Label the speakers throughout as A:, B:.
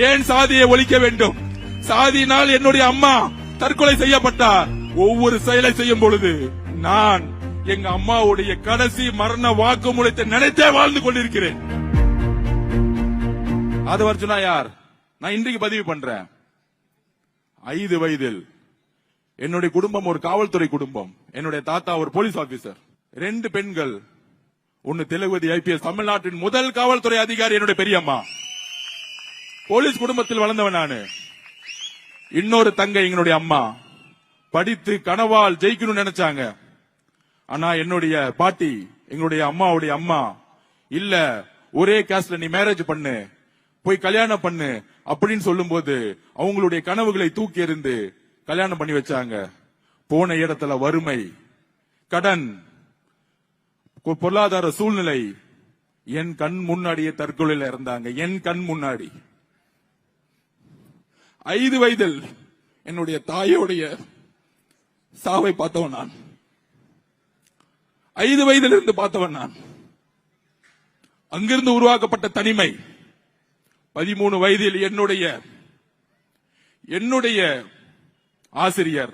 A: ஏன் சாதியை ஒழிக்க வேண்டும்? சாதியினால் என்னுடைய அம்மா தற்கொலை செய்யப்பட்டார். ஒவ்வொரு செயலை செய்யும் பொழுது நான் எங்க அம்மாவுடைய கடைசி மரண வாக்குமூலத்தை நினைத்தே வாழ்ந்து கொண்டிருக்கிறேன். ஆதவர்ஜுனா யார்? நான் இன்றைக்கு பதிவு பண்றேன். 5 வயதில் என்னுடைய குடும்பம் ஒரு காவல்துறை குடும்பம். என்னுடைய தாத்தா ஒரு போலீஸ் ஆபீசர். 2 பெண்கள். ஒன்னு திலகவதி IPS, தமிழ்நாட்டின் முதல் காவல்துறை அதிகாரி என்னுடைய பெரியம்மா. போலீஸ் குடும்பத்தில் வளர்ந்தவன் நானு. இன்னொரு தங்கை எங்களுடைய அம்மா. படித்து கனவால் ஜெயிக்கணும்னு நினைச்சாங்க. ஆனா என்னுடைய பாட்டி, எங்களுடைய அம்மாவுடைய அம்மா, இல்ல ஒரே காஸ்ட்ல நீ மேரேஜ் பண்ணு, போய் கல்யாணம் பண்ணு அப்படின்னு சொல்லும் போது அவங்களுடைய கனவுகளை தூக்கி எறிந்து கல்யாணம் பண்ணி வச்சாங்க. போன இடத்துல வறுமை, கடன், பொருளாதார சூழ்நிலை, என் கண் முன்னாடியே தற்கொலையில இருந்தாங்க. என் கண் முன்னாடி 5 வயதில் என்னுடைய தாயோடைய சாவை பார்த்தவன் நான். 5 வயதில் இருந்து பார்த்தவன் நான். அங்கிருந்து உருவாக்கப்பட்ட தனிமை. 13 வயதில் என்னுடைய ஆசிரியர்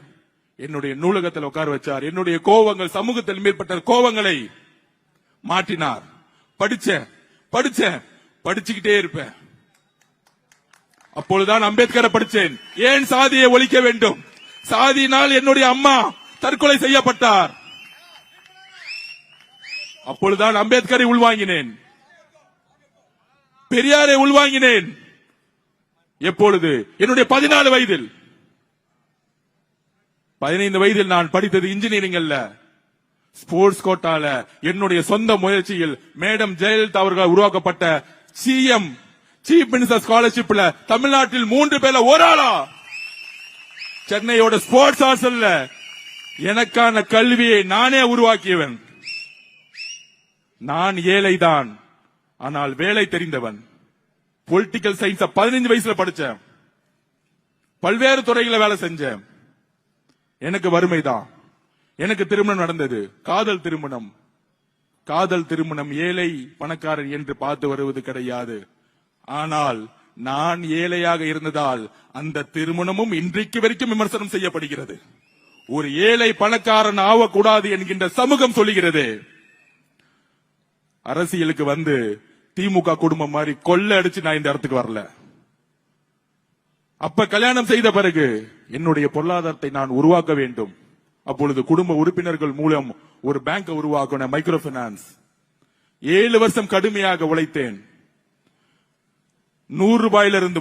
A: என்னுடைய நூலகத்தில் உட்கார வச்சார். என்னுடைய கோவங்கள், சமூகத்தில் மேற்பட்ட கோவங்களை மாற்றினார். படிச்சுக்கிட்டே இருப்பேன். அப்பொழுதுதான் அம்பேத்கரை படிச்சேன். ஏன் சாதியை ஒழிக்க வேண்டும்? சாதியினால் என்னுடைய அம்மா தற்கொலை செய்யப்பட்டார். அப்பொழுதுதான் அம்பேத்கரை உள்வாங்கினேன், பெரியாரை உள்வாங்கினேன். எப்பொழுது? என்னுடைய 14 வயதில். 15 வயதில் நான் படித்தது இன்ஜினியரிங் அல்ல, ஸ்போர்ட்ஸ் கோட்டால என்னுடைய சொந்த முயற்சியில் மேடம் ஜெயலலிதா அவர்கள் உருவாக்கப்பட்ட CM சீஃப் மினிஸ்டர் ஸ்காலர்ஷிப்ல தமிழ்நாட்டில் 3 பேர்ல ஒரு ஆளா சென்னையோட ஸ்போர்ட்ஸ் ஹாஸ்டல்ல எனக்கான கல்வியை நானே உருவாக்கியவன். நான் ஏழைதான், ஆனால் வேலை தெரிந்தவன். பொலிட்டிக்கல் சயின்ஸ் 15 வயசுல படிச்சேன். பல்வேறு துறைகளை வேலை செஞ்சேன். எனக்கு வறுமைதான். எனக்கு திருமணம் நடந்தது, காதல் திருமணம். ஏழை பணக்காரன் என்று பார்த்து வருவது கிடையாது. ஆனால் நான் ஏழையாக இருந்ததால் அந்த திருமணமும் இன்றைக்கு வரைக்கும் விமர்சனம் செய்யப்படுகிறது. ஒரு ஏழை பணக்காரன் ஆகக்கூடாது என்கின்ற சமூகம் சொல்லுகிறது. அரசியலுக்கு வந்து திமுக குடும்பம் மாதிரி கொள்ளை அடிச்சு நான் இந்த இடத்துக்கு வரல. அப்ப கல்யாணம் செய்த பிறகு என்னுடைய பொருளாதாரத்தை நான் உருவாக்க வேண்டும். அப்பொழுது குடும்ப உறுப்பினர்கள் மூலம் ஒரு பேங்கை உருவாக்கின, மைக்ரோ பைனான்ஸ். 7 வருஷம் கடுமையாக உழைத்தேன். 100 ரூபாயிலிருந்து